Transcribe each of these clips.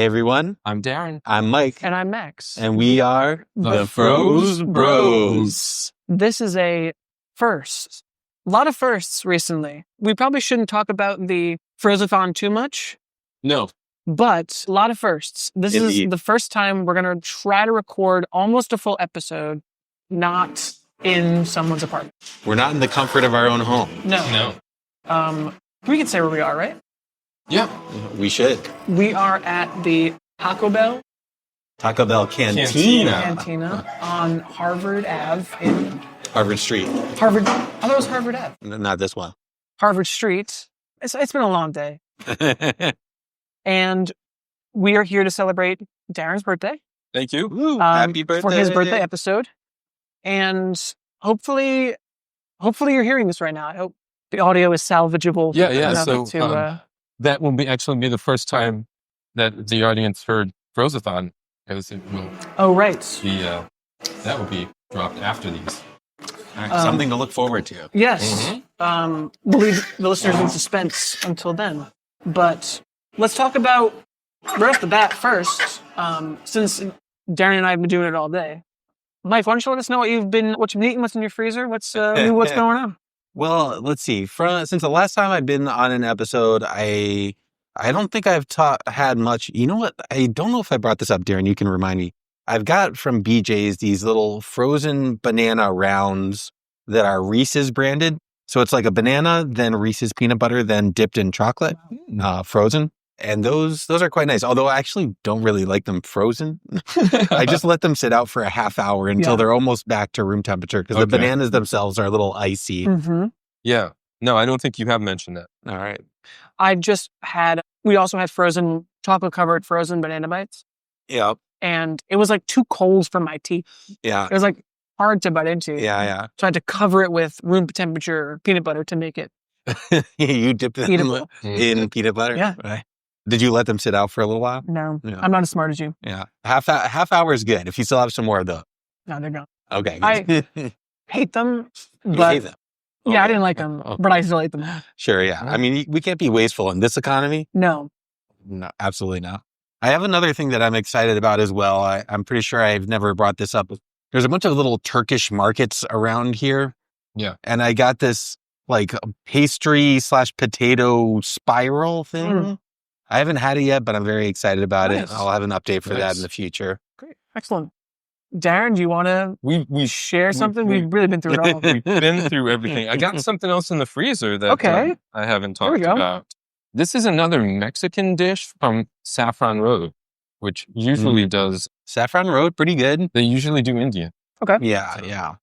Hey everyone, I'm Darren. I'm Mike. And I'm Max. And we are The Froze Bros. This is a first. A lot of firsts recently. We probably shouldn't talk about the Frozathon too much, No. but a lot of firsts. This is Indeed. the first time we're going to try to record almost a full episode, not in someone's apartment. We're not in the comfort of our own home. No. We can say where we are, right? Yeah. We should. We are at the Taco Bell Taco Bell Cantina. Cantina on Harvard Ave in Harvard Street. Harvard. I thought it was Harvard Ave. Not this one. Harvard Street. It's been a long day. And we are here to celebrate Darren's birthday. Thank you. Woo, happy birthday. For his birthday episode. And hopefully you're hearing this right now. I hope the audio is salvageable. Yeah. enough So that will actually be the first time that the audience heard Frozathon, because it will oh, right. be that will be dropped after these. All right, something to look forward to. Yes. We'll leave the listeners in suspense until then. But let's talk about right off the bat first, since Darren and I have been doing it all day. Mike, why don't you let us know what you've been eating, what's in your freezer, what's going on? Well, let's see. Since the last time I've been on an episode, I don't think I've had much. You know what? I don't know if I brought this up, Darren. You can remind me. I've got from BJ's these little frozen banana rounds that are Reese's branded. So it's like a banana, then Reese's peanut butter, then dipped in chocolate, frozen. And those are quite nice. Although I actually don't really like them frozen. I just let them sit out for a half hour until they're almost back to room temperature, because the bananas themselves are a little icy. Mm-hmm. Yeah. No, I don't think you have mentioned that. All right. We also had chocolate-covered frozen banana bites. Yep. And it was like too cold for my teeth. Yeah. It was like hard to bite into. Yeah. So I had to cover it with room temperature peanut butter to make it You dipped them eatable. in peanut butter? Yeah. Right. Did you let them sit out for a little while? No, Yeah. I'm not as smart as you. Yeah. Half hour is good if you still have some more of those. No, they're gone. Okay. I hate them, You but hate them. yeah, Okay. I didn't like them, but I still ate them. Sure, yeah. I mean, we can't be wasteful in this economy. No. No, absolutely not. I have another thing that I'm excited about as well. I'm pretty sure I've never brought this up. There's a bunch of little Turkish markets around here. Yeah. And I got this like pastry/potato spiral thing. I haven't had it yet, but I'm very excited about Nice. it. I'll have an update for that Nice. in the future. Great. Excellent. Darren, do you want to We share something? We've really been through it all. We've been through everything. I got something else in the freezer that I haven't There we talked go. about. This is another Mexican dish from Saffron Road, which usually does. Saffron Road, pretty good. They usually do Indian. Okay. Yeah.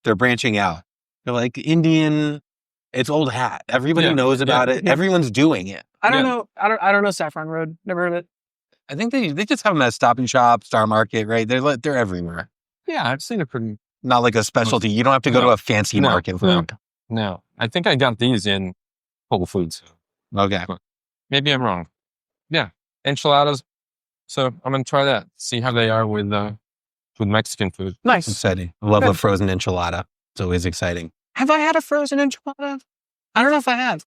They're branching out. They're like Indian. It's old hat. Everybody knows about it. Yeah. Everyone's doing it. I don't know. I don't know Saffron Road. Never heard of it. I think they just have them at Stop and Shop, Star Market, right? They're everywhere. Yeah, I've seen it pretty. Not like a specialty. You don't have to go to a fancy market for them. No, I think I got these in Whole Foods. Okay. Maybe I'm wrong. Yeah, enchiladas. So I'm gonna try that. See how they are with Mexican food. Nice. Exciting. I love a frozen enchilada. It's always exciting. Have I had a frozen enchilada? I don't know if I have.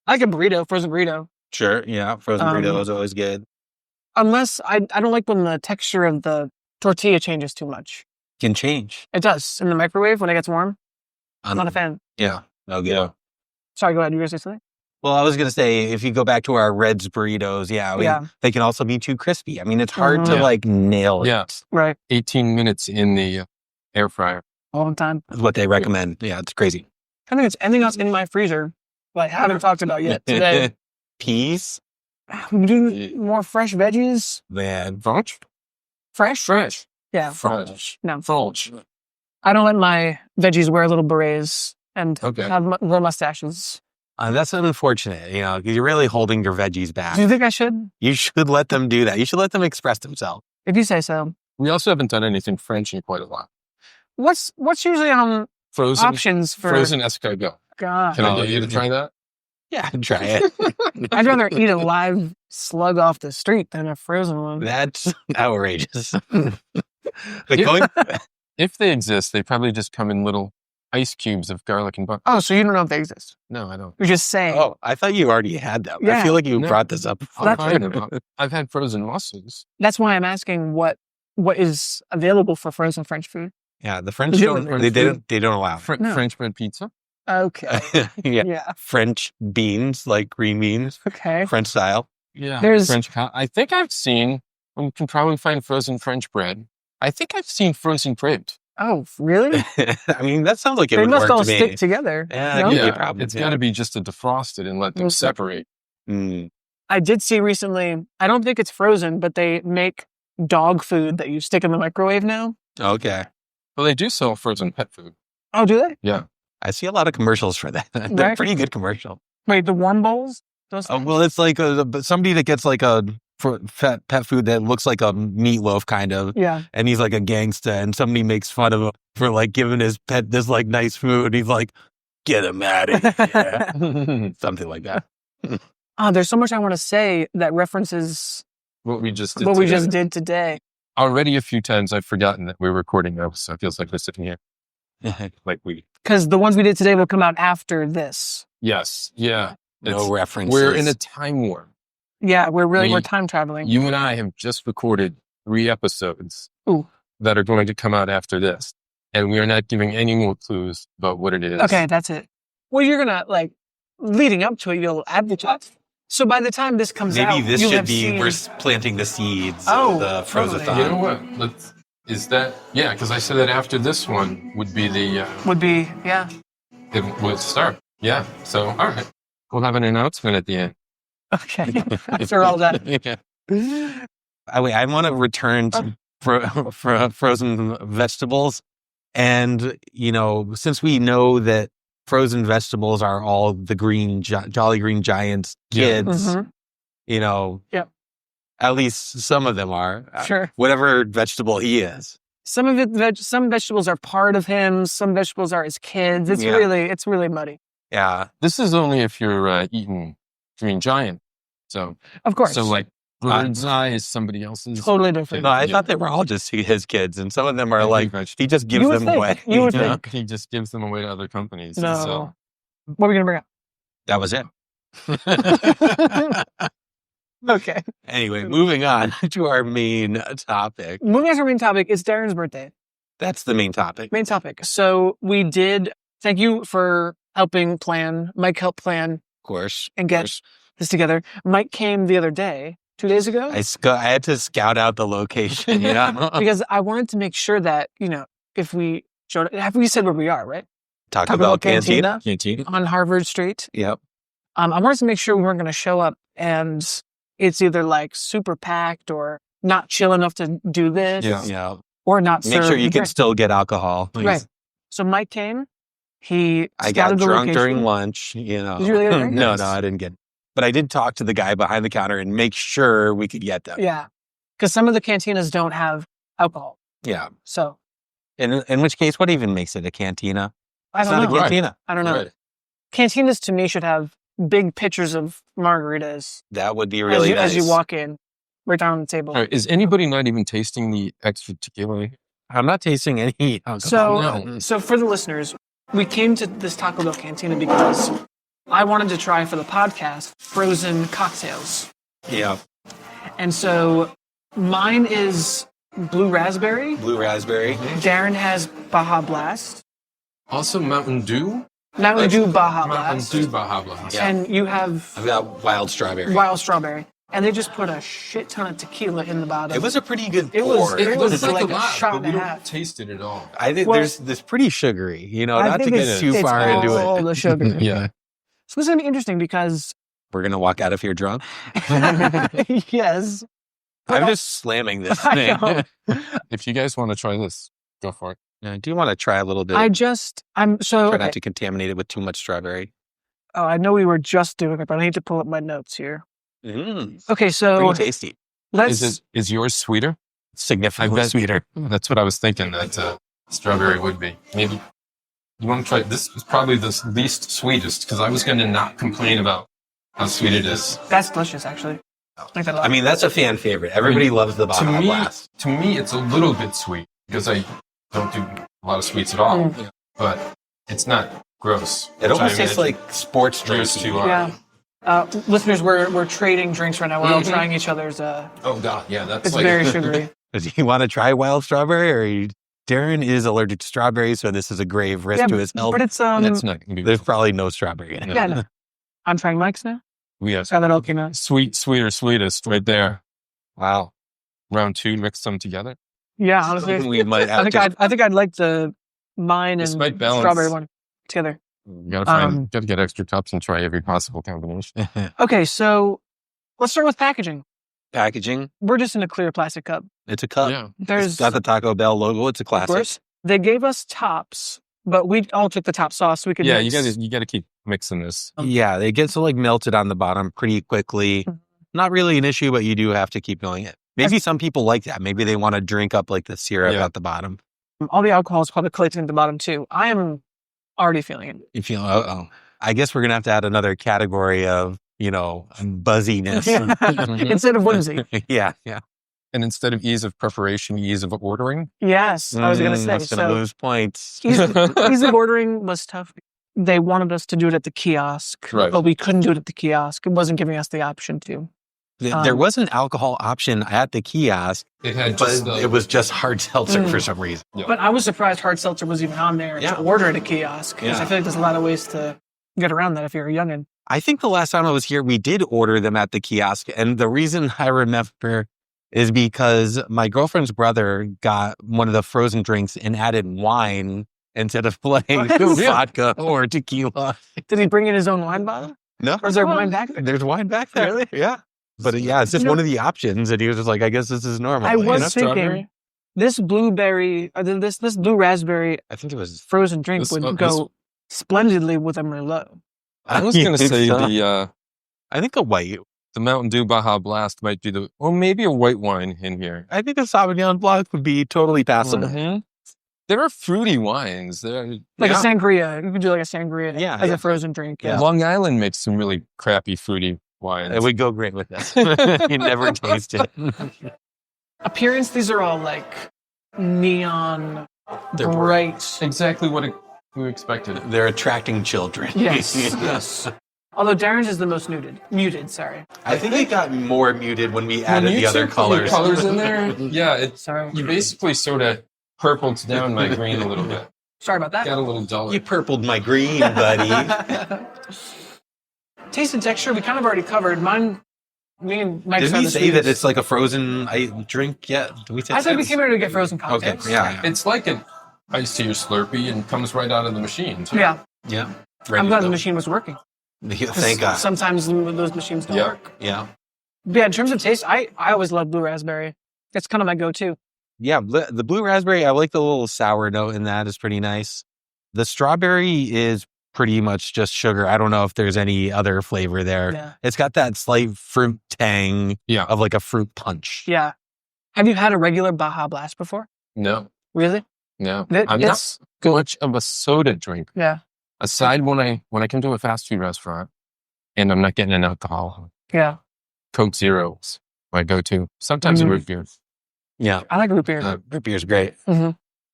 I like a burrito, frozen burrito. Sure. Yeah. Frozen burrito is always good. Unless I don't like when the texture of the tortilla changes too much. Can change. It does in the microwave when it gets warm. I'm not a fan. Yeah. Okay. Yeah. Sorry, go ahead. You were going to say something? Well, I was going to say, if you go back to our Reds burritos, they can also be too crispy. I mean, it's hard to like nail it. Yeah. Right. 18 minutes in the air fryer. All the time. That's what they recommend. Yeah, it's crazy. I think it's anything else in my freezer that I haven't talked about yet today. Peas? We do more fresh veggies. Man. Fresh? Fresh? Yeah. Fresh. No. Fresh. I don't let my veggies wear little berets and have little mustaches. That's unfortunate, because you're really holding your veggies back. Do you think I should? You should let them do that. You should let them express themselves. If you say so. We also haven't done anything French in quite a while. What's usually on Frozen options for frozen escargot. God? Can I get you to try that? Yeah, try it. I'd rather eat a live slug off the street than a frozen one. That's outrageous. If they exist, they probably just come in little ice cubes of garlic and butter. Oh, so you don't know if they exist? No, I don't. You're just saying. Oh, I thought you already had them. Yeah. I feel like you No. brought this up before. I'll find them. I've had frozen mussels. That's why I'm asking what is available for frozen French food. Yeah, the French Legitimate don't. French They don't allow. it. No. French bread pizza. Okay. Yeah. Yeah. French beans, like green beans, Okay. French style. Yeah. There's- I think I've seen, we can probably find frozen French bread. I think I've seen frozen crepes. Oh, really? I mean, that sounds like it They would must work all to me. stick together. Yeah, no? Could be a Yeah, problem, it's yeah. got to be just to defrost it and let them Okay. separate. Mm. I did see recently, I don't think it's frozen, but they make dog food that you stick in the microwave now. Okay. Well, they do sell frozen pet food. Oh, do they? Yeah. I see a lot of commercials for that. They're Right. pretty good commercial. Wait, the warm bowls? Those Oh, well, it's like somebody that gets like a pet food that looks like a meatloaf kind of, Yeah. and he's like a gangsta, and somebody makes fun of him for like giving his pet this like nice food. He's like, get him out of here. Something like that. Oh, there's so much I want to say that references What we just did what we today. just did today. Already a few times I've forgotten that we're recording now, so it feels like we're sitting here. Like we. Because the ones we did today will come out after this. Yes. Yeah. No references. We're in a time warp. Yeah, we're We- time traveling. You and I have just recorded 3 episodes Ooh. that are going to come out after this. And we are not giving any more clues about what it is. Okay, that's it. Well, you're gonna like leading up to it, you'll advertise. So by the time this comes out, Maybe this you'll should have be seen- we're planting the seeds Oh, of the totally. Frozathon. You know what? Is that, yeah, because I said that after this one would be the, would be yeah. it would start. Yeah. So, all right. We'll have an announcement at the end. Okay, after all that. Yeah. I want to return to frozen vegetables. And, you know, since we know that frozen vegetables are all the green, Jolly Green Giants Yeah. kids, Mhm. you know, Yep. at least some of them are. Sure. Whatever vegetable he is. Some of it, some vegetables are part of him. Some vegetables are his kids. It's Yeah. really muddy. Yeah. This is only if you're eating Green Giant. So, Of course. so like Bird's Eye is somebody else's. totally different. No, I Yeah. thought they were all just his kids. And some of them are like, Pretty much. he just gives You would them think. away. You would know? think. He just gives them away to other companies. No. So. What are we gonna bring That was it. up? Okay. Anyway, moving on to our main topic. Moving on to our main topic, it's Darren's birthday. That's the main topic. Main topic. So we did. Thank you for helping plan. Mike helped plan Of course. and get this together. Mike came the other day, 2 days ago, I had to scout out the location, you know? because I wanted to make sure that if we showed, have we said where we are, right? Taco Bell Cantina. On Harvard Street. Yep. I wanted to make sure we weren't going to show up and it's either like super packed or not chill enough to do this, Yeah. or not Make serve sure you the can drink. still get alcohol. Please. Right. So Mike came. He I got scouted the drunk location. during lunch, you know. Did you really get a drink? No, Nice. I didn't get. But I did talk to the guy behind the counter and make sure we could get them. Yeah, because some of the cantinas don't have alcohol. Yeah. So In which case, what even makes it a cantina? I It's don't not know. a cantina. I don't know. Right. Cantinas to me should have big pictures of margaritas That would be really nice. as you walk in, right down on the table. All right. Is anybody not even tasting the extra tequila? I'm not tasting any alcohol. So, No. so for the listeners, we came to this Taco Bell Cantina because I wanted to try for the podcast frozen cocktails. Yeah. And so mine is blue raspberry. Blue raspberry. Darren has Baja Blast. Also Mountain Dew? Mountain Dew Baja Mountain Blast. Dew Baja Blast. Yeah. And you have I've got wild strawberry. wild strawberry. And they just put a shit ton of tequila in the bottom. It was a pretty good It was- pour. it was It's like a lot, shot but and we a don't half. taste it at all. I think Well- there's this pretty sugary, you know, I not to think get it's- too it's far into all it. the sugar. Yeah. So this is going to be interesting because, We're going to walk out of here drunk. yes. I'm just slamming this I thing. know. If you guys want to try this, go for it. I do want to try a little bit. I'm so, Try okay. not to contaminate it with too much strawberry. Oh, I know we were just doing it, but I need to pull up my notes here. Mm, Okay, so pretty tasty. let's, Is yours sweeter? Significantly I bet- sweeter. That's what I was thinking that strawberry would be. Maybe you want to try. This is probably the least sweetest because I was going to not complain about how sweet it is. that's delicious, actually. Like that a lot. I mean, that's a fan favorite. Everybody loves the Baja Blast. To me, it's a little bit sweet because I don't do a lot of sweets at all. Mm. But it's not gross. It which I almost tastes imagine like sports yours drinks. two are. Yeah. Listeners, we're trading drinks right now. We're all trying each other's. Oh God, yeah, that's It's like very sugary. Do you want to try wild strawberry? Darren is allergic to strawberries, so this is a grave risk to his health. But it's That's not gonna be. There's probably no strawberry in it. yeah. No. I'm trying Mike's now. Yes. How that all came out. Sweeter, sweetest, right there. Wow. Round 2, mix them together. Yeah, honestly, We might have I think I'd like the mine This and might balance. strawberry one together. You gotta get extra cups and try every possible combination. Okay, so let's start with packaging. packaging. We're just in a clear plastic cup. It's a cup. Yeah. It's There's got the Taco Bell logo. It's a of classic. course they gave us tops, but we all took the top sauce so we could. Yeah, mix. you gotta keep mixing this. Yeah, it gets like melted on the bottom pretty quickly. Mhm. Not really an issue, but you do have to keep doing it. Maybe some people like that. Maybe they want to drink up like the syrup Yeah. at the bottom. All the alcohol is probably collected at the bottom too. I am already feeling it. You feel, oh, I guess we're gonna have to add another category of, buzziness. Instead of whimsy. yeah. And instead of ease of preparation, ease of ordering. Yes, I was going to say. That's gonna So lose points. ease of ordering was tough. They wanted us to do it at the kiosk, Right. but we couldn't do it at the kiosk. It wasn't giving us the option to. There was an alcohol option at the kiosk, It had but just it was just hard seltzer for some reason. But I was surprised hard seltzer was even on there Yeah. to order at a kiosk. Because I Yeah. feel like there's a lot of ways to get around that if you're a youngin'. I think the last time I was here, we did order them at the kiosk. And the reason I remember is because my girlfriend's brother got one of the frozen drinks and added wine instead of like What? vodka or tequila. Did he bring in his own wine bottle? No. Or is there wine back there? There's wine back there. Really? Yeah. But yeah, it's just one of the options. And he was just like, I guess this is normal. I was know? thinking strawberry? this blueberry, this blue raspberry I think it was. frozen drink This- would this- go splendidly with a Merlot. I was gonna say I think a white. the Mountain Dew Baja Blast might be or maybe a white wine in here. I think a Sauvignon Blanc would be totally passable. Mhm. There are fruity wines. There, Like Yeah. a sangria. You could do like a sangria Yeah, as yeah. a frozen drink. Yeah. Long Island makes some really crappy fruity wines. It would go great with this. You never taste it. Appearance, these are all like neon, They're bright. exactly what we expected. They're attracting children. Yes, yes. Although Darren's is the most muted, sorry. I think it got more muted when we When added you the other took the colors. colors in there, yeah, Sorry. you basically sort of purpled down my green a little bit. Sorry about that. Got a little duller. You purpled my green, buddy. Taste and texture, we kind of already covered. Mine, me and Mike Did said we the say that sweetest. it's like a frozen drink yet? Did we say I said we that? came here to get frozen Okay, cocktails. yeah. It's like an iced tea or Slurpee and comes right out of the machine. too. Yeah. Yeah. I'm glad the machine was working. Thank God. Sometimes those machines don't Yeah. work. Yeah. But yeah, in terms of taste, I always love blue raspberry. That's kind of my go-to. Yeah. The blue raspberry, I like the little sour note in that. Is pretty nice. The strawberry is pretty much just sugar. I don't know if there's any other flavor there. Yeah. It's got that slight fruit tang Yeah. of like a fruit punch. Yeah. Have you had a regular Baja Blast before? No, Really? no. It- I'm it's- not so much of a soda drink. Yeah. Aside when I come to a fast food restaurant and I'm not getting an alcohol, Yeah. Coke Zero's my go-to. Sometimes Mhm. root beer. Yeah. I like root beer. Root beer's great.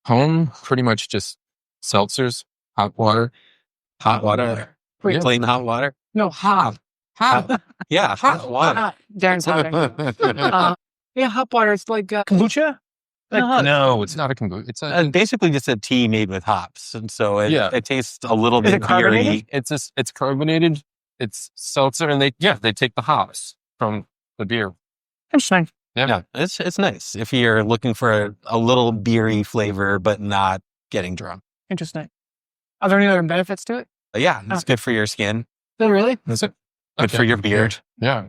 Home, pretty much just seltzers, hot water. Hot water. Wait, Plain hot water. no, hot. Hot. Yeah. Hot water. Hot. Darren's hot. Yeah, hot water. It's like kombucha. Like, No, it's not a kombucha. It's a Basically just a tea made with hops. And so it tastes a little Is bit it carbonated? beery. it's carbonated. It's seltzer, and they take the hops from the beer. Interesting. Yeah. It's nice if you're looking for a little beery flavor, but not getting drunk. Interesting. Are there any other benefits to it? But yeah, it's good for your skin. Oh, really? Is it? Good for your beard. Yeah.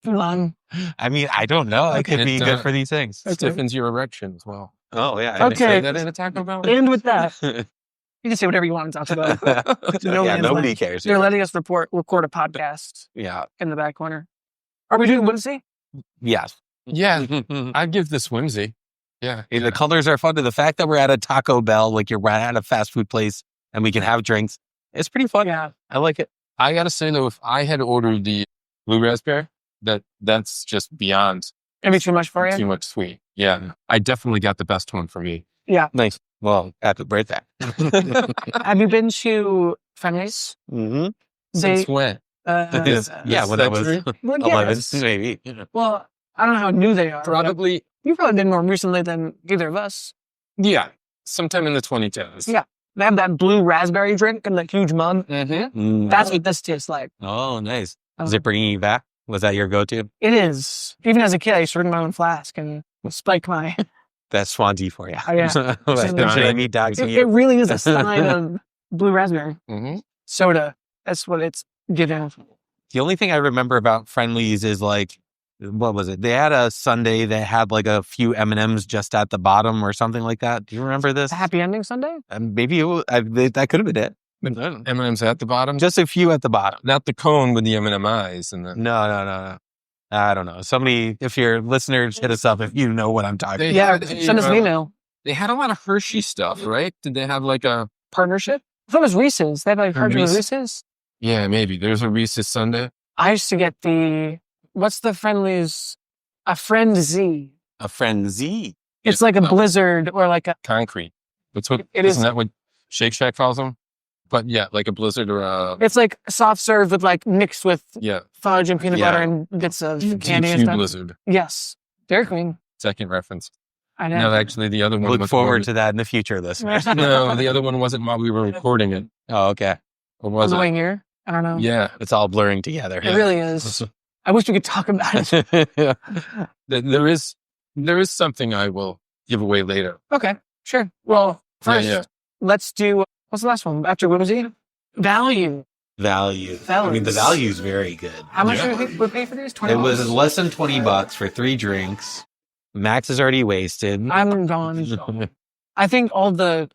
I mean, I don't know. It could be good for these things. It stiffens your erection as well. Oh, yeah. Did I say Okay. that in a Taco Bell? And with that, you can say whatever you want to talk about. Yeah, nobody cares. They're letting us record a podcast Yeah. in the back corner. Are we doing whimsy? Yes. Yeah, I'd give this whimsy. Yeah. Hey, the colors are fun. And the fact that we're at a Taco Bell, like you're right at a fast food place and we can have drinks, it's pretty fun. Yeah. I like it. I gotta say though, if I had ordered the blue raspberry, that's just beyond Maybe too much for you? too much sweet. Yeah, I definitely got the best one for me. Yeah. Nice. Well, happy birthday. Have you been to Friendly's? Mm-hmm. Since when? Yeah, when I was century? 11, yes. maybe. Well, I don't know how new they are. Probably, You've probably been more recently than either of us. yeah, sometime in the 2010s. Yeah. They have that blue raspberry drink in the huge mug. Mm-hmm. Mm. That's what this tastes like. Oh, nice. Is it bringing you back? Was that your go-to? It is. Even as a kid, I used to bring my own flask and spike my... That's Swansea for you. Oh, yeah. Jamie, Doc, It really is a sign of blue raspberry Mm-hmm. soda. That's what it's giving. The only thing I remember about Friendly's is like, what was it? They had a sundae that had like a few M&Ms just at the bottom or something like that. Do you remember this? Happy ending Sunday? Maybe that could have been it. M&M's at the bottom? Just a few at the bottom. Not the cone with the M&M eyes. And the... No. I don't know. Somebody, if your listeners hit us up, if you know what I'm talking Yeah, about. send us an email. They had a lot of Hershey stuff, right? Did they have like a... Partnership? I thought it was Reese's. They have like partnership with Reese's. Yeah, maybe. There's a Reese's Sundae. I used to get what's the Friendly's? A Friend Z. A Friend Z. It's like a Blizzard or like a... Concrete. That's what... It is. Isn't that what Shake Shack calls them? But yeah, like a Blizzard or a... It's like soft serve with like mixed with Yeah. fudge and peanut Yeah. butter and bits of candy and DQ stuff. Blizzard. Yes. Dairy Queen. Second reference. I know. No, actually, the other one... Look was forward to that in the future, listeners. No, the other one wasn't while we were recording it. Oh, okay. Or On was the it? way here. I don't know. Yeah. It's all blurring together. It really is. I wish we could talk about it. There is something I will give away later. Okay, sure. Well, first, Yeah. let's do, what's the last one? After whimsy? Value. Value. I mean, the value is very good. How much Yeah. did we pay for these? 20 It was less than $20 for 3 drinks. Max is already wasted. I'm gone. I think all the,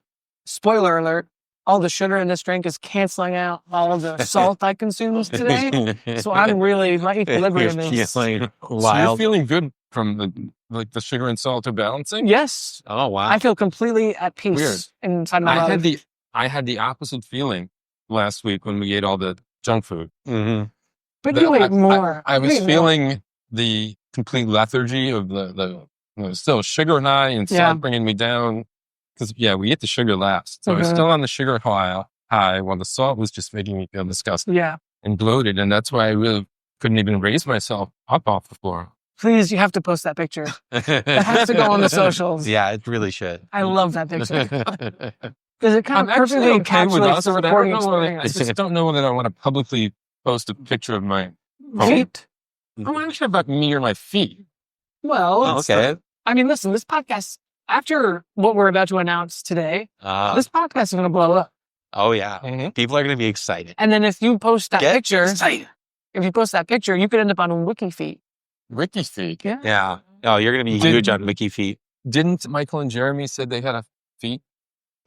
spoiler alert, all the sugar in this drink is canceling out all of the salt I consumed today. So I'm really, my equilibrium is... So you're Wild. feeling good from the sugar and salt are balancing? Yes. Oh, wow. I feel completely at peace Weird. inside my body. I had the opposite feeling last week when we ate all the junk food. Mm-hmm. But you ate more. I You was ate more. feeling the complete lethargy of the still sugar high and salt Yeah. bringing me down. Because, yeah, we ate the sugar last. So I was Mhm. still on the sugar high while the salt was just making me feel disgusting Yeah. and bloated. And that's why I really couldn't even raise myself up off the floor. Please, you have to post that picture. That has to go on the socials. Yeah, it really should. I love that picture. Because it kind I'm of actually perfectly okay with encapsulates us, the but I recording don't know whether- I experience. just don't know whether I want to publicly post a picture of my... Feet? I'm not sure about me or my feet. Well, Oh, okay. I mean, listen, this podcast, after what we're about to announce today, this podcast is going to blow up. Oh, yeah. Mm-hmm. People are going to be excited. And then if you post that Get picture, excited. if you post that picture, you could end up on Wiki Feet. Ricky's feet. Yeah. Yeah. Oh, you're going to be huge on Mickey feet. Didn't Michael and Jeremy said they had a feet?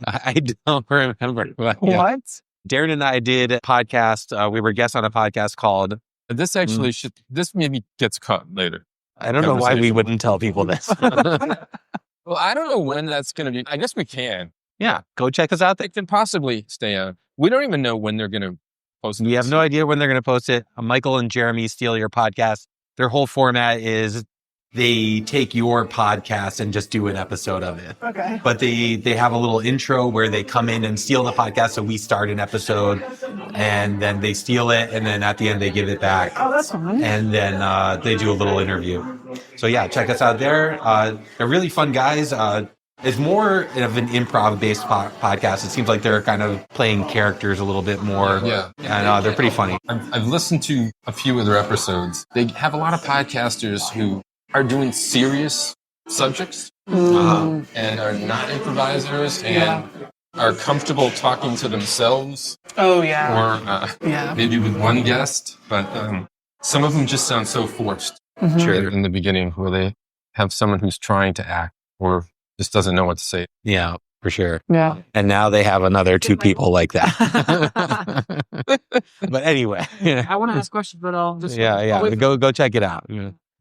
I don't remember. But yeah. What? Darren and I did a podcast. We were guests on a podcast called, This actually this maybe gets cut later. I don't know why we wouldn't tell people this. Well, I don't know when that's going to be. I guess we can. Yeah. Go check us out. They can possibly stay on. We don't even know when they're going to post it. We have no idea when they're going to post it. Michael and Jeremy steal your podcast. Their whole format is they take your podcast and just do an episode of it. Okay. But they have a little intro where they come in and steal the podcast. So we start an episode and then they steal it. And then at the end, they give it back. Oh, that's fun. And then they do a little interview. So yeah, check us out there. They're really fun guys. It's more of an improv-based podcast. It seems like they're kind of playing characters a little bit more. Yeah. And they're pretty funny. I've listened to a few of their episodes. They have a lot of podcasters who are doing serious subjects and are not improvisers and are comfortable talking to themselves Oh, yeah. or Yeah. maybe with one guest. But some of them just sound so forced in the beginning where they have someone who's trying to act or just doesn't know what to say. Yeah, for sure. Yeah. And now they have another 2 people like that. But anyway. I want to ask questions, but I'll just... Yeah. I'll wait Go check it out.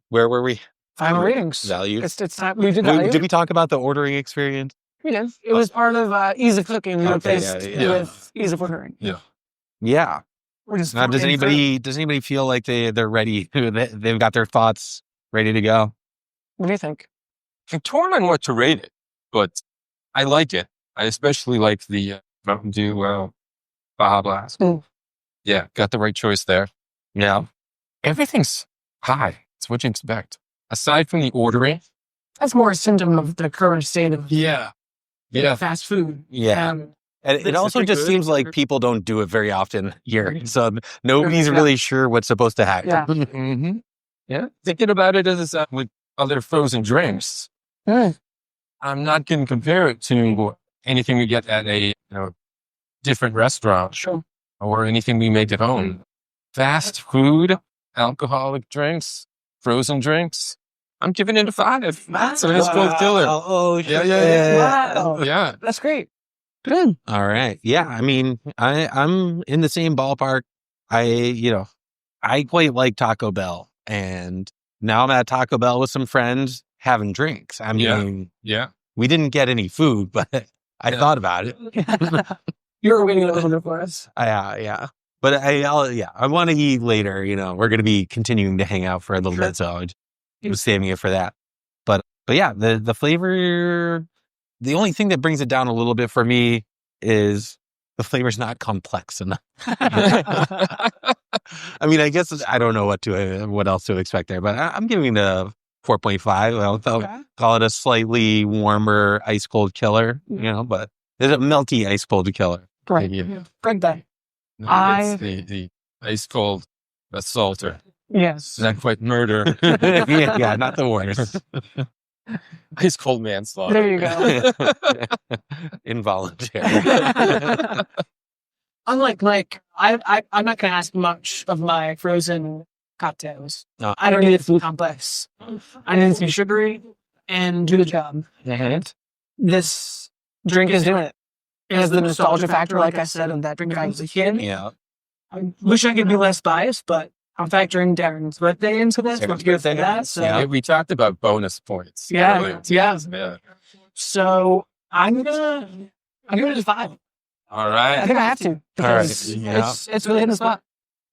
Where were we? Final ratings. Value. It's time. We did value. Did we talk about the ordering experience? We did. It was part of ease of cooking. We replaced yeah. with ease of ordering. Yeah. We're just Now, does anybody feel like they're ready? They've got their thoughts ready to go? What do you think? I'm torn on what to rate it, but I like it. I especially like the Mountain Dew Baja Blast. Mm. Yeah, got the right choice there. Yeah. Everything's high. It's what you expect. Aside from the ordering. That's more a symptom of the current state of Yeah. fast food. Yeah. And it also just seems like people don't do it very often here. So nobody's really sure what's supposed to happen. Yeah. Mm-hmm. Yeah. Thinking about it as with other frozen drinks, Mm. I'm not going to compare it to anything we get at a different restaurant Sure. or anything we make at home. Fast food, alcoholic drinks, frozen drinks. I'm giving it a 5. That's a cold killer. Oh, Yeah. Wow. Yeah. That's great. Good. All right. Yeah. I mean, I'm in the same ballpark. I quite like Taco Bell, and now I'm at Taco Bell with some friends having drinks. I mean, Yeah. we didn't get any food, but I thought about it. You were waiting a little bit for us. Yeah. But I want to eat later. We're going to be continuing to hang out for a little bit, so I was saving it for that. But yeah, the flavor. The only thing that brings it down a little bit for me is the flavor's not complex enough. I mean, I guess I don't know what else to expect there, but I'm giving it a 4.5. I'll call it a slightly warmer ice cold killer, but it's a melty ice cold killer. Right. Yeah. Break that. It's the ice cold assaulter. Yes. Not quite murder. yeah, not the worst. Ice cold manslaughter. There you go. Involuntary. Unlike Mike, I'm not going to ask much of my frozen cocktails. No. I don't need it to be complex. I need it to be sugary and do the job. And This drink is doing it. It has the nostalgia factor, like I said, of that drink I was a kid. yeah. I wish I could be less biased, but I'm factoring Darren's birthday into this. We'll go through that. So, Yeah, we talked about bonus points. Yeah, earlier. yeah. So I'm gonna give it a 5. All I right. think I have to because All right. it's really in the spot.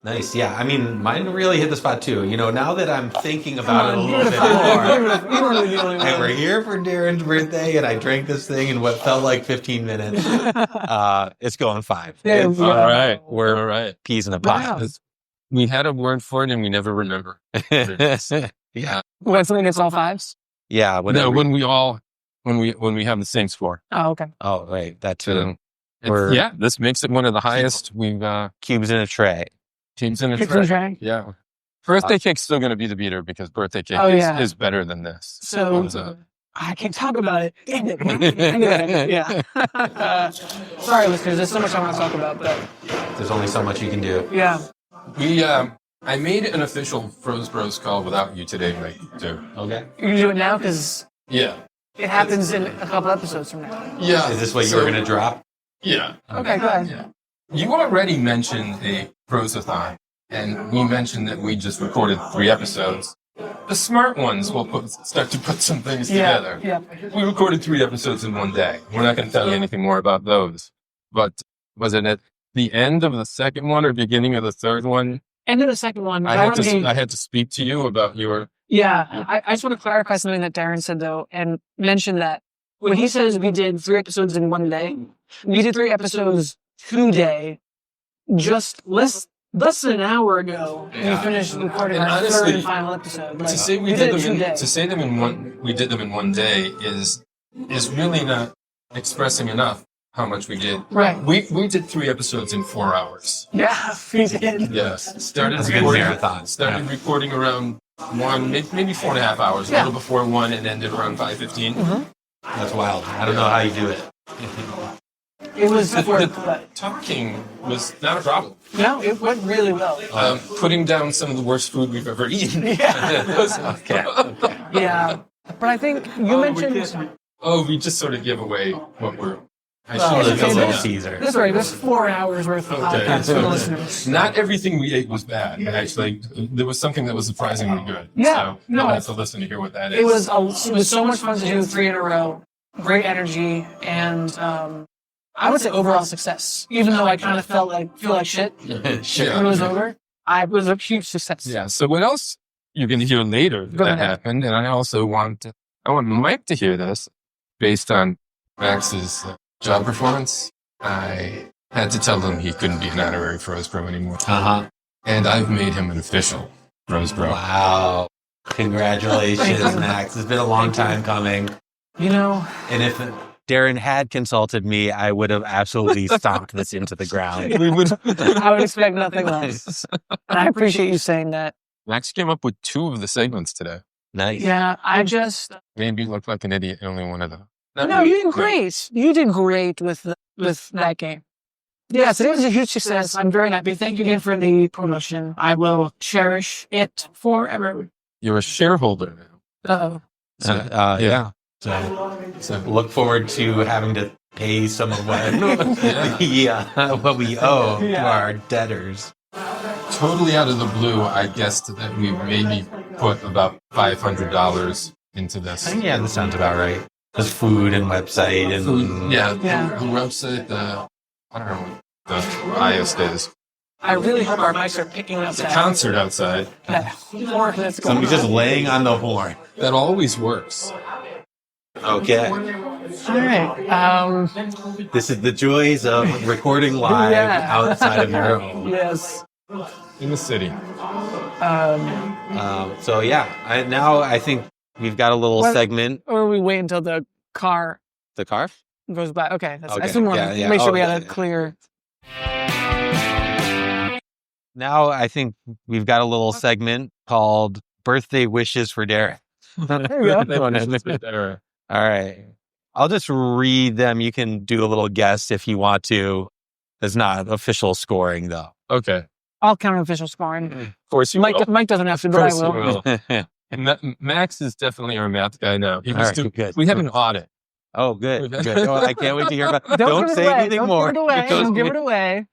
Nice. Yeah. I mean, mine really hit the spot too. Now that I'm thinking about it a little bit more, and we're here for Darren's birthday, and I drank this thing in what felt like 15 minutes. It's going 5. Yeah. It's, All right. we're All right. peas in a Wow. pot. We had a word for it and we never remember. Yeah. When something gets all 5s. Yeah. No, Whenever. when we have the same score. Oh, okay. Oh, right. That too. So, We're- yeah, this makes it one of the highest we've Cubes in a tray. teams in a Kicks and tray. drag. Yeah. Birthday cake's still going to be the beater because birthday cake Oh, yeah. is better than this. So So- I can't talk about it. Damn it. Yeah. Sorry, listeners. There's so much I want to talk about, but There's only so much you can do. yeah. I made an official Froze Bros call without you today, Mike, too. Okay. You can do it now because Yeah. it happens in a couple episodes from now. Yeah. Is this what you were going to drop? Yeah. Okay, go ahead. Yeah. You already mentioned a Frozathon, and we mentioned that we just recorded 3 episodes. The smart ones will start to put some things together. Yeah. We recorded 3 episodes in one day. We're not going to tell you anything more about those. But was it at the end of the second one or beginning of the third one? And then the second one, I had to speak to you about your... Yeah, I just want to clarify something that Darren said, though, and mention that when he says we did 3 episodes in one day, we did 3 episodes today, just less than an hour ago. Yeah. We finished recording And our honestly, third and final episode. Like, To say we did it 2 days. to say them in one, we did them in one day is really not expressing enough how much we did. Right. We did 3 episodes in 4 hours. Yeah, we did. Yes. Started That's a good recording, marathon. Started recording around 1, maybe 4.5 hours, a Yeah. little before 1, and ended around 5:15. That's wild. I don't know how you do it. It was The work, but talking was not a problem. no, it went really well. Putting down some of the worst food we've ever eaten. Okay. Yeah, but I think you mentioned. Oh, we just sort of give away what we're... I Well, should it's have okay, done this- that. Caesar. That's right. There's 4 hours worth of Okay. podcasts for the listeners. Not everything we ate was bad, actually. There was something that was surprisingly good. Yeah, So no. you'll have to listen to hear what that is. It was so much fun to do 3 in a row. Great energy, and I would say overall success. Even though I kind of feel like shit when it was over, it was a huge success. Yeah. So what else you're going to hear later Go that ahead. happened, and I want Mike to hear this based on Max's job performance, I had to tell him he couldn't be an honorary Froze Pro anymore. And I've made him an official Froze Pro. Wow. Congratulations, Max. It's been a long time coming. And if Darren had consulted me, I would have absolutely stomped this into the ground. I would expect nothing less. And I appreciate you saying that. Max came up with 2 of the segments today. Nice. Yeah, I just... Made me look like an idiot in only one of them. No, you did great. You did great with that game. Yes, it was a huge success. I'm very happy. Thank you again for the promotion. I will cherish it forever. You're a shareholder now. Uh-oh. Yeah. So look forward to having to pay some of what, what we owe to our debtors. Totally out of the blue, I guessed that we maybe put about $500 into this. Yeah, that sounds about right. The food and website and the website, I don't know what the IS is. I really hope our mics are picking up It's a concert outside. that horn that's going somebody's just laying on the horn. That always works. Okay. All right. This is the joys of recording live outside of your home. Yes. In the city. So yeah, now I think we've got a little segment. Or we wait until the car The car? goes by. Okay. I Okay. just want to Yeah. make sure Oh, we yeah, had a yeah. clear... Now I think we've got a little segment called Birthday Wishes for Darren. There you go. All right. I'll just read them. You can do a little guess if you want to. It's not official scoring, though. Okay. I'll count official scoring. Of course you Mike doesn't have to, but I will. will. And Max is definitely our math guy now. All right, good. We have an audit. Oh, good. Good. Oh, I can't wait to hear about it. Don't give it say away. anything more. Don't give it away.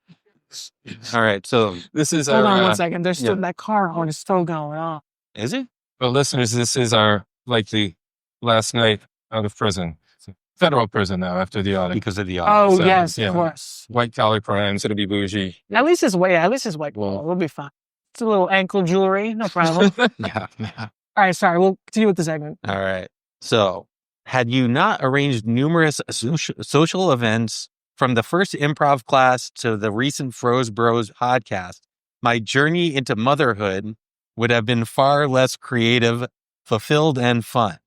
All right. So, This is Hold our... on 1 second. There's still that car horn is still going off. is it? Well, listeners, this is our, like the last night out of prison. It's a federal prison now after the audit. Because of the Oh, audience. So, yes, yeah. of course. White collar crimes, it'll be bougie. At least it's white. Well- We'll be fine. It's a little ankle jewelry. No problem. Yeah. All right, sorry. We'll continue with the segment. All right. So, had you not arranged numerous social events from the first improv class to the recent Froze Bros podcast, my journey into motherhood would have been far less creative, fulfilled, and fun.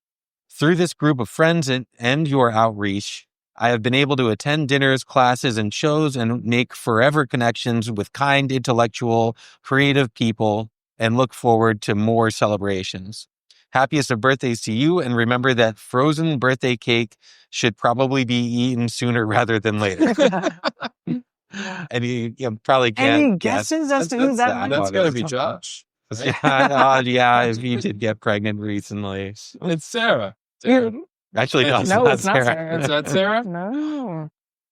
Through this group of friends and your outreach, I have been able to attend dinners, classes, and shows and make forever connections with kind, intellectual, creative people and look forward to more celebrations. Happiest of birthdays to you, and remember that frozen birthday cake should probably be eaten sooner rather than later. And you probably can't Any guess. guesses as to who that might That's got to be Josh. Yeah, if you did get pregnant recently. It's Sarah. Actually, no, No, it's it's not not Sarah. Sarah. Is that Sarah? No.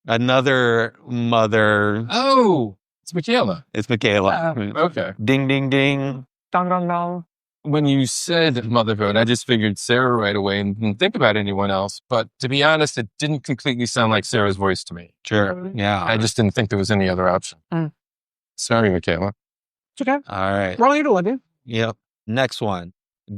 Another mother. Oh, it's Michaela. It's Michaela. Okay. Ding, ding, ding. Dong, dong, dong. When you said motherhood, I just figured Sarah right away and didn't think about anyone else. But to be honest, it didn't completely sound like Sarah's voice to me. Sure. Yeah. I just didn't think there was any other option. Mm. Sorry, Michaela. It's okay. All right. We're all here to love you. Yep. Next one.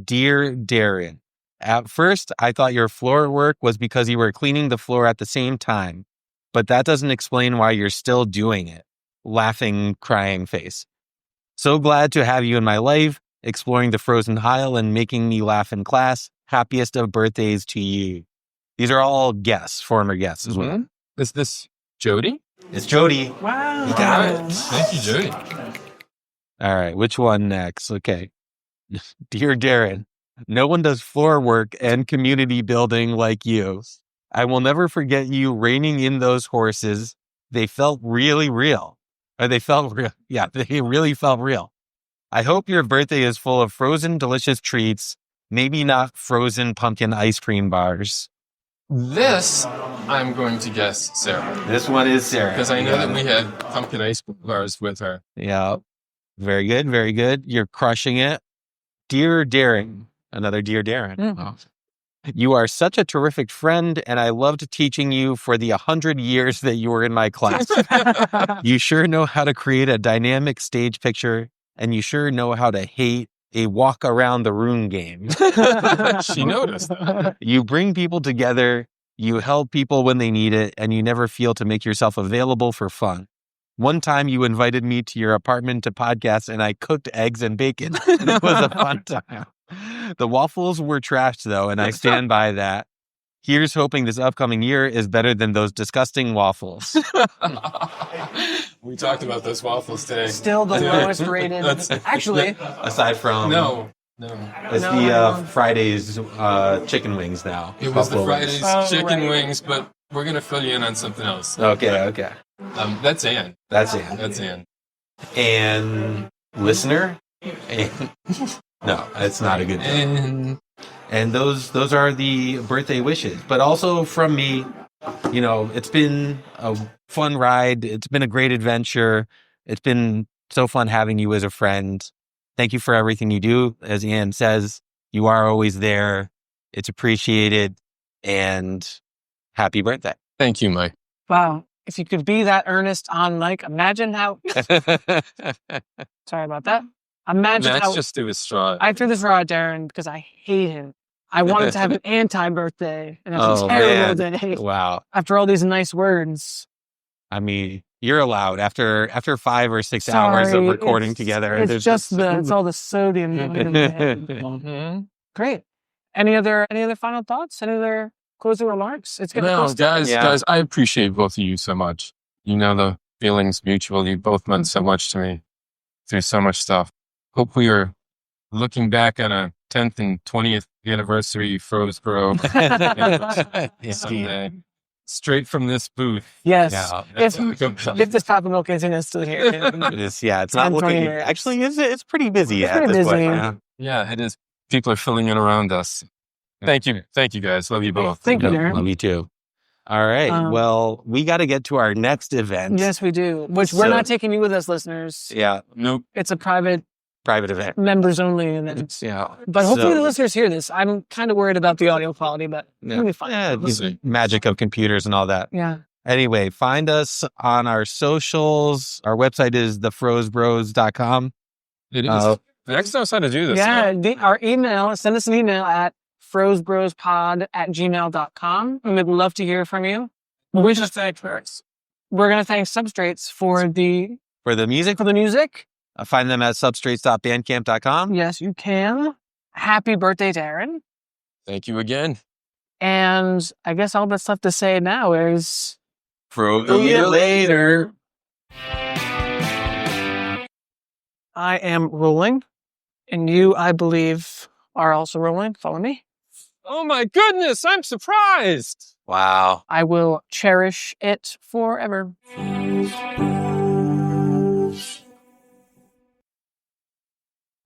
Dear Darren, at first, I thought your floor work was because you were cleaning the floor at the same time, but that doesn't explain why you're still doing it. Laughing, crying face. So glad to have you in my life, exploring the frozen aisle and making me laugh in class. Happiest of birthdays to you. These are all guests, former guests as well. Is this Jody? It's Jody. Wow. You got it. Thank you, Jody. All right, which one next? Okay. Dear Darren, no one does floor work and community building like you. I will never forget you reining in those horses. They felt really real. Or they felt real. Yeah, they really felt real. I hope your birthday is full of frozen delicious treats, maybe not frozen pumpkin ice cream bars. This, I'm going to guess Sarah. This one is Sarah. Because I know that we had pumpkin ice bars with her. Yeah. Very good. Very good. You're crushing it. Dear Darren, another Dear Darren. Mm. You are such a terrific friend, and I loved teaching you for the 100 years that you were in my class. You sure know how to create a dynamic stage picture, and you sure know how to hate a walk around the room game. She noticed. You bring people together. You help people when they need it, and you never feel to make yourself available for fun. One time you invited me to your apartment to podcast, and I cooked eggs and bacon. It was a fun time. The waffles were trashed, though, and I stand by that. Here's hoping this upcoming year is better than those disgusting waffles. We talked about those waffles today. Still the lowest rated. Actually, Aside from... No. It's the Fridays chicken wings now. It was the Buffalo Fridays wings. chicken right. wings, but we're going to fill you in on something else. Okay. That's Ann. That's it. And listener? And, no, it's not a good thing. And those are the birthday wishes. But also from me, it's been a fun ride. It's been a great adventure. It's been so fun having you as a friend. Thank you for everything you do. As Ann says, you are always there. It's appreciated. And happy birthday. Thank you, Mike. wow. If you could be that earnest on mic, imagine how. Sorry about that. Imagine Max how. just threw his straw. I threw this raw at Darren because I hate him. I wanted to have an anti-birthday, and that's Oh, a terrible man. day. Wow. After all these nice words. I mean, you're allowed after 5 or 6 hours of Sorry, recording it's- together. It's there's just it's all the sodium. in my head. Mhm. Great. Any other final thoughts? Any other closing remarks? It's getting No, close. guys, I appreciate both of you so much. The feelings mutual. You both meant so much to me through so much stuff. Hope we are looking back on a 10th and 20th anniversary Frozbro someday. Straight from this booth. Yes. Yeah. If this Taco Bell Cantina is still here. It's not 10, 20 looking. years. Actually, it's pretty busy It's at pretty this point. busy. Yeah, it is. People are filling in around us. Thank you, guys. Love you both. Thank you, Yep, Darren. love you too. All right. Well, we got to get to our next event. Yes, we do. Which we're So- not taking you with us, listeners. Yeah. Nope. It's a private, Private event. members only event. Yeah. But hopefully So- the listeners hear this. I'm kind of worried about the audio quality, but it'll be fine. Yeah, We'll see. magic of computers and all that. Yeah. Anyway, find us on our socials. Our website is thefrozebros.com. It is. Max knows how to do this. Yeah. Our email, send us an email at frozebrospod@gmail.com. We'd love to hear from you. We're going to thank Substrates for the For the music, music. find them at substrates.bandcamp.com. Yes, you can. Happy birthday, Darren. Thank you again. And I guess all that's left to say now is See you later. I am rolling, and you, I believe, are also rolling. Follow me. Oh my goodness, I'm surprised. Wow. I will cherish it forever.